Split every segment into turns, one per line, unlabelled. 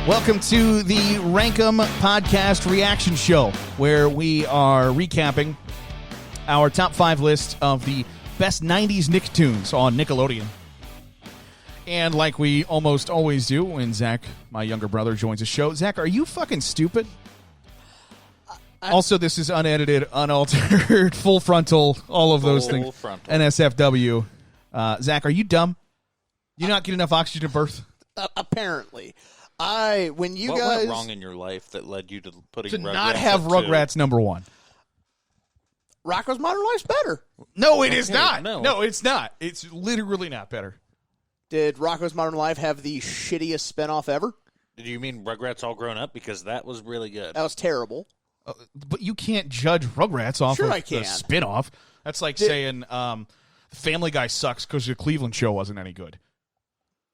Welcome to the RankEmPodcast reaction show, where we are recapping our top 5 list of the best 90s Nicktoons on Nickelodeon. And like we almost always do when Zach, my younger brother, joins the show. Zach, are you fucking stupid? Also, this is unedited, unaltered, full frontal, all of those things.
Frontal.
NSFW. Zach, are you dumb? You not get enough oxygen at birth?
Apparently. What
went wrong in your life that led you to putting
To
Rugrats
not have
at
Rugrats number 1.
Rocko's Modern Life's better.
No, it is not.
no.
It's not. It's literally not better.
Did Rocko's Modern Life have the shittiest spinoff ever?
Did you mean Rugrats All Grown Up? Because that was really good.
That was terrible.
But you can't judge Rugrats off
Sure
of
I can.
the spinoff. That's like saying Family Guy sucks because the Cleveland Show wasn't any good.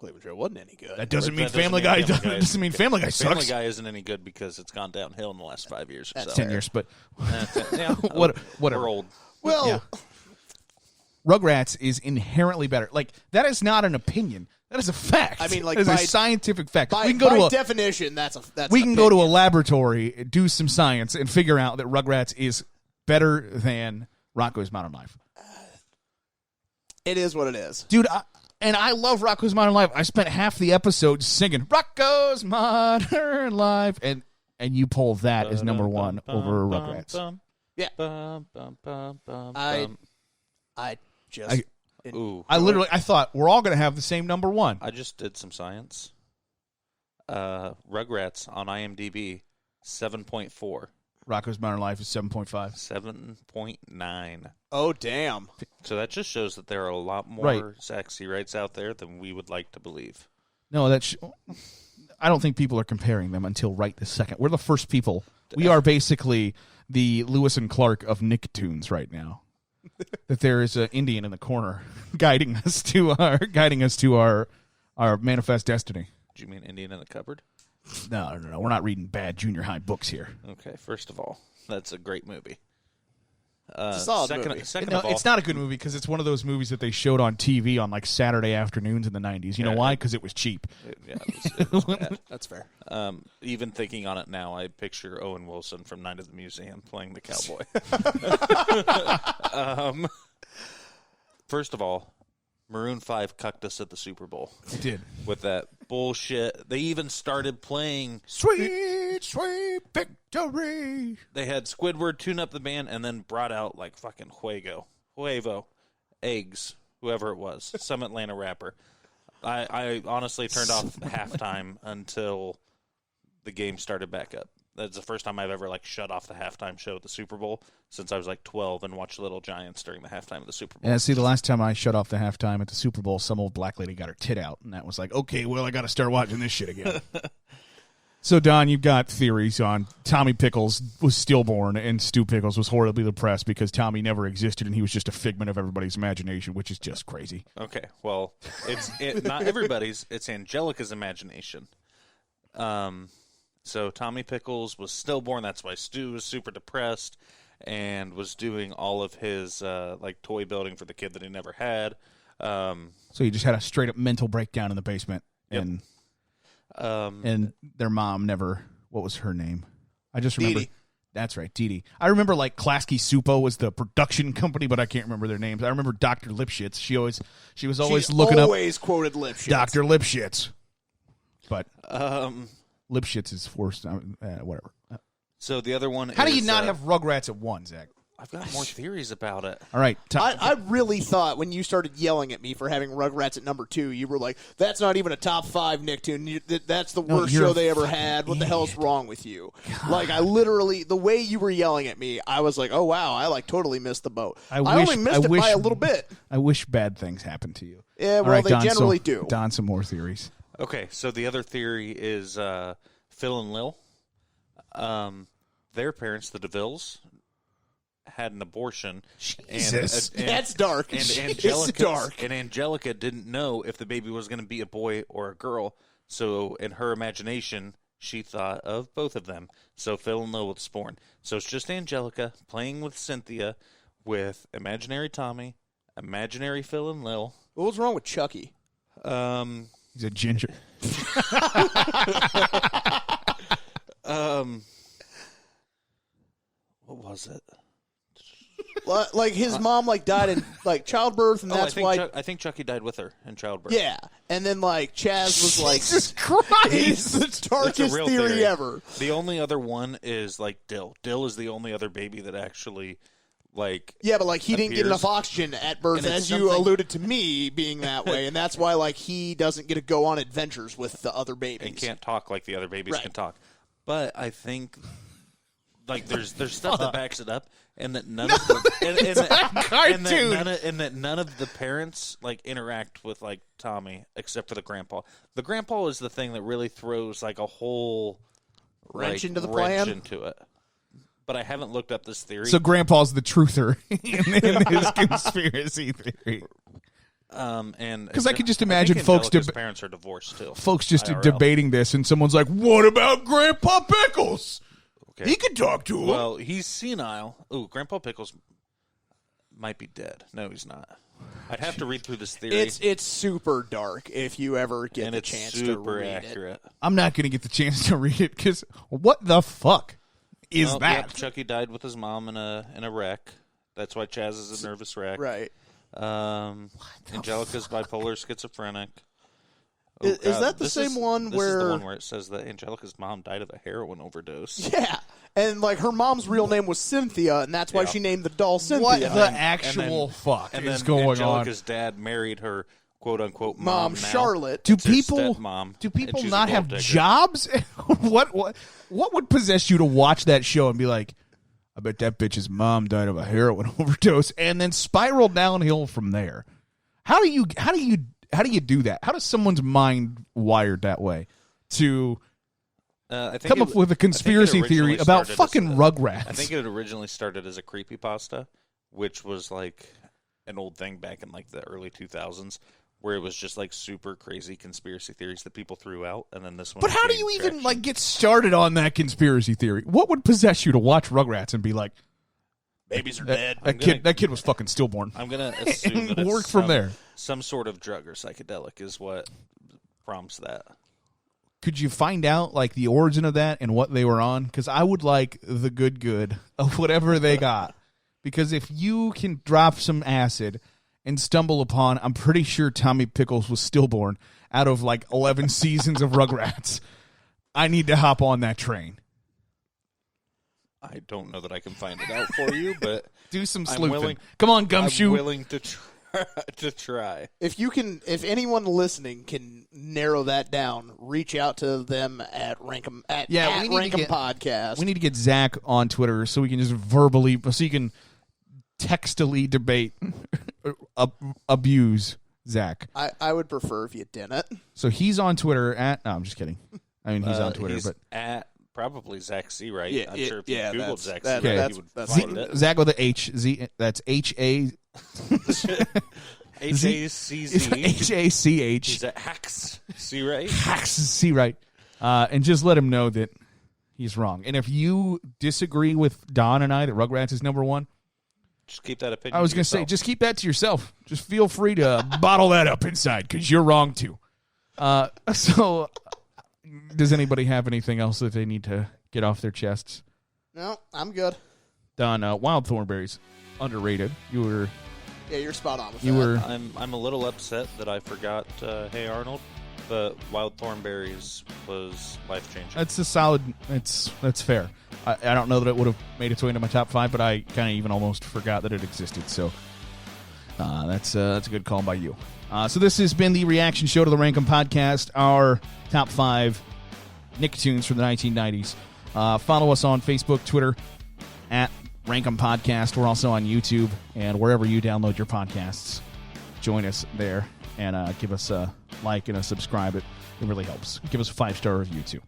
Cleveland Show wasn't any good.
That doesn't mean
That doesn't
Family
mean
Guy
Family Guy
doesn't mean Family Guy sucks.
Family Guy isn't any good because it's gone downhill in the last 5 years or so.
10 years, but
Yeah,
whatever.
We're old.
Well,
Yeah. Rugrats is inherently better. Like, that is not an opinion. That is a fact.
I mean, like,
that is
by-
a scientific fact.
by,
we can go
by
to a
definition, that's
we
an
can go to a
opinion.
laboratory, do some science, and figure out that Rugrats is better than Rocko's Modern Life.
It is what it is.
Dude, I love Rocko's Modern Life. I spent half the episode singing Rocko's Modern Life, and you pull that as number 1 over Rugrats.
Yeah. I just...
Ooh.
I thought we're all going to have the same number 1.
I just did some science. Rugrats on IMDb, 7.4.
Rocko's Modern Life is 7.5.
7.9.
Oh, damn.
So that just shows that there are a lot more sexy rights out there than we would like to believe.
No, I don't think people are comparing them until right this second. We're the first people. We are basically the Lewis and Clark of Nicktoons right now. That there is an Indian in the corner guiding us to our manifest destiny.
Do you mean Indian in the Cupboard?
No. We're not reading bad junior high books here.
Okay, first of all, that's a great movie.
It's a solid movie.
Second
No,
of all,
it's not a good movie because it's one of those movies that they showed on TV on like Saturday afternoons in the 90s. You know why? Because it was cheap.
it was bad.
That's fair.
Even thinking on it now, I picture Owen Wilson from Night at the Museum playing the cowboy. First of all, Maroon 5 cucked us at the Super Bowl.
It did.
With that bullshit. They even started playing...
Sweet, sweet victory.
They had Squidward tune up the band and then brought out like fucking Huevo, Eggs, whoever it was, some Atlanta rapper. I honestly turned off halftime until the game started back up. That's the first time I've ever like shut off the halftime show at the Super Bowl since I was like 12 and watched Little Giants during the halftime of the Super Bowl.
Yeah, see, the last time I shut off the halftime at the Super Bowl, some old black lady got her tit out, and that was like, okay, well, I got to start watching this shit again. So, Don, you've got theories on Tommy Pickles was stillborn and Stu Pickles was horribly depressed because Tommy never existed and he was just a figment of everybody's imagination, which is just crazy.
Okay, well, it's not everybody's. It's Angelica's imagination. So Tommy Pickles was stillborn. That's why Stu was super depressed and was doing all of his like toy building for the kid that he never had.
So he just had a straight up mental breakdown in the basement, and their mom never. What was her name? I just remember.
Dee Dee.
That's right, Dee Dee. I remember like Klasky Supo was the production company, but I can't remember their names. I remember Dr. Lipschitz. She was always looking up.
Always quoted Lipschitz.
Dr. Lipschitz. But Lipschitz is forced. Whatever.
So the other one.
How do you not have Rugrats at 1, Zach?
I've got more theories about it.
All right.
I really thought when you started yelling at me for having Rugrats at number 2, you were like, that's not even a top 5 Nicktoon. That's the worst
you're
show
a
they ever
fucking
had. What the
idiot.
hell's wrong with you? Like, I literally, the way you were yelling at me, I was like, oh, wow, I like totally missed the boat. I only missed it by a little bit.
I wish bad things happened to you.
Yeah, well,
All right,
they
Don,
generally
so,
do.
Don, some more theories.
Okay, so the other theory is Phil and Lil. Their parents, the DeVilles, had an abortion.
Jesus.
And
That's dark.
And
It's dark.
And Angelica didn't know if the baby was going to be a boy or a girl. So in her imagination, she thought of both of them. So Phil and Lil was born. So it's just Angelica playing with Cynthia with imaginary Tommy, imaginary Phil and Lil.
What was wrong with Chucky?
He's a ginger.
What was it?
Like his mom died in childbirth, and that's why
I think Chucky died with her in childbirth.
Yeah, and then Chaz was
Jesus Christ,
it's the darkest theory ever.
The only other one is Dill. Dill is the only other baby that actually
yeah, but he didn't get enough oxygen at birth, as you alluded to me being that way, and that's why he doesn't get to go on adventures with the other babies
and can't talk like the other babies can talk. But I think there's stuff that backs it up. And that none of the parents interact with Tommy except for the grandpa. The grandpa is the thing that really throws a whole
wrench into the
wrench
plan
into it. But I haven't looked up this theory.
So grandpa's the truther in his conspiracy theory.
And
because I could just imagine folks.
Parents are divorced too.
Folks just debating this, and someone's like, "What about Grandpa Pickles?
Okay.
He could talk to him."
Well, he's senile. Ooh, Grandpa Pickles might be dead. No, he's not. I'd have to read through this theory.
It's super dark if you ever get the chance to read
accurate.
it.
I'm not going to get the chance to read it because what the fuck is that?
Yep, Chucky died with his mom in a wreck. That's why Chaz is a nervous wreck.
Right.
Angelica's bipolar schizophrenic.
Is that the same one
this
where...
This is the one where it says that Angelica's mom died of a heroin overdose.
Yeah. And, her mom's real name was Cynthia, and that's why she named the doll Cynthia.
What the actual fuck is going
Angelica's dad married her, quote-unquote,
mom Charlotte.
Do people not have jobs? What would possess you to watch that show and be like, I bet that bitch's mom died of a heroin overdose, and then spiral downhill from there? How do you do that? How does someone's mind wired that way to come up with a conspiracy theory about fucking Rugrats?
I think it originally started as a creepypasta, which was an old thing back in the early 2000s, where it was just super crazy conspiracy theories that people threw out, and then this one.
But how do you even get started on that conspiracy theory? What would possess you to watch Rugrats and be like, babies are dead? That kid was fucking stillborn.
I'm gonna assume that
work from there.
Some sort of drug or psychedelic is what prompts that.
Could you find out the origin of that and what they were on? Because I would like the good of whatever they got. Because if you can drop some acid and stumble upon, I'm pretty sure Tommy Pickles was stillborn out of 11 seasons of Rugrats. I need to hop on that train.
I don't know that I can find it out for you, but
do some sleuthing. Come on, Gumshoe.
I'm willing to try.
If anyone listening can narrow that down, reach out to them at RankEmPodcast.
We need to get Zach on Twitter so we can just verbally, so you can textily debate, abuse Zach.
I would prefer if you didn't.
So he's on Twitter at. No, I'm just kidding. I mean, he's on Twitter, but
at probably Zach C. Right?
Yeah,
I'm sure if you Googled Zach C.
Okay.
Right, you would find it.
Zach with the H Z. That's HA.
HACZ.
HACH.
He's at Hacks C. Right.
Hacks C. Right. And just let him know that he's wrong. And if you disagree with Don and I that Rugrats is number one,
just keep that opinion.
I was going to say, just keep that to yourself. Just feel free to bottle that up inside because you're wrong too. So, does anybody have anything else that they need to get off their chests?
No, I'm good.
Don, wild thornberries, underrated.
Yeah, you're spot on with that.
I'm a little upset that I forgot Hey Arnold, but wild thornberries was life changing.
That's a solid. That's fair. I don't know that it would have made its way into my top 5, but I kind of even almost forgot that it existed. So that's a good call by you. So this has been the reaction show to the RankEmPodcast, our top 5 Nick Toons from the 1990s. Follow us on Facebook, Twitter, at RankEmPodcast. We're also on YouTube and wherever you download your podcasts. Join us there and give us a like and a subscribe. It really helps. Give us a 5-star review, too.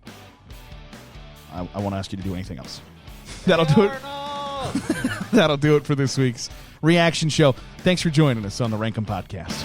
I won't ask you to do anything else. That'll do it. That'll do it for this week's reaction show. Thanks for joining us on the RankEmPodcast.